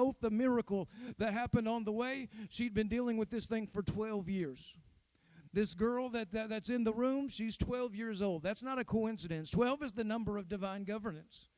both the miracle that happened on the way. She'd been dealing with this thing for 12 years. This girl that's in the room, she's 12 years old. That's not a coincidence. 12 is the number of divine governance.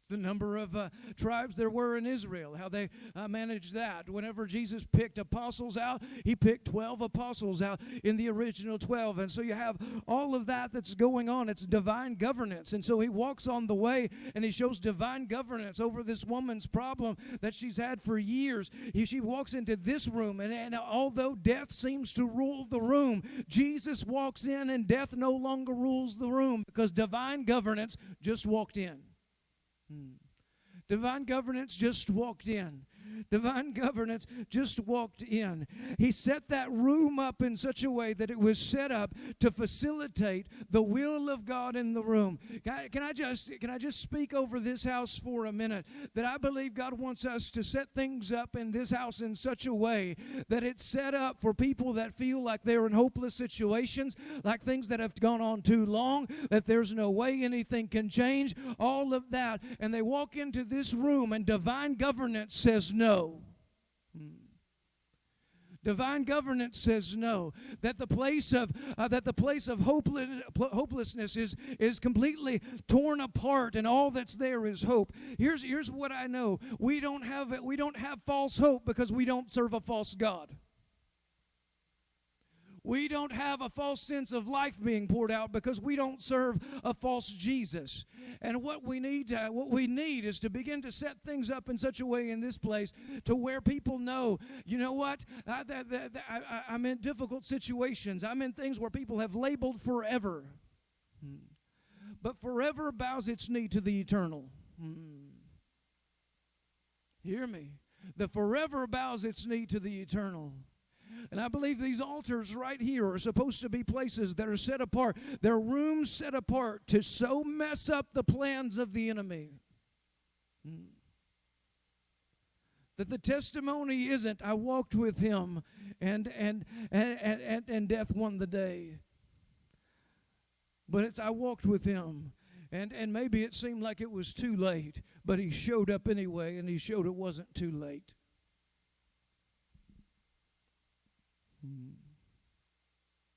The number of tribes there were in Israel, how they managed that. Whenever Jesus picked apostles out, he picked 12 apostles out in the original 12. And so you have all of that that's going on. It's divine governance. And so he walks on the way, and he shows divine governance over this woman's problem that she's had for years. She walks into this room, and although death seems to rule the room, Jesus walks in, and death no longer rules the room because divine governance just walked in. Divine governance just walked in. Divine governance just walked in. He set that room up in such a way that it was set up to facilitate the will of God in the room. Can I just speak over this house for a minute? That I believe God wants us to set things up in this house in such a way that it's set up for people that feel like they're in hopeless situations, like things that have gone on too long, that there's no way anything can change, all of that. And they walk into this room and divine governance says no. Divine governance says no. That the place of hopelessness is completely torn apart, and all that's there is hope. Here's what I know: we don't have false hope because we don't serve a false God. We don't have a false sense of life being poured out because we don't serve a false Jesus. And what we need is to begin to set things up in such a way in this place to where people know, you know what, I'm in difficult situations. I'm in things where people have labeled forever. But forever bows its knee to the eternal. Hear me. The forever bows its knee to the eternal. And I believe these altars right here are supposed to be places that are set apart. They're rooms set apart to so mess up the plans of the enemy. That the testimony isn't, I walked with him and death won the day. But it's, I walked with him. And maybe it seemed like it was too late, but he showed up anyway, and he showed it wasn't too late.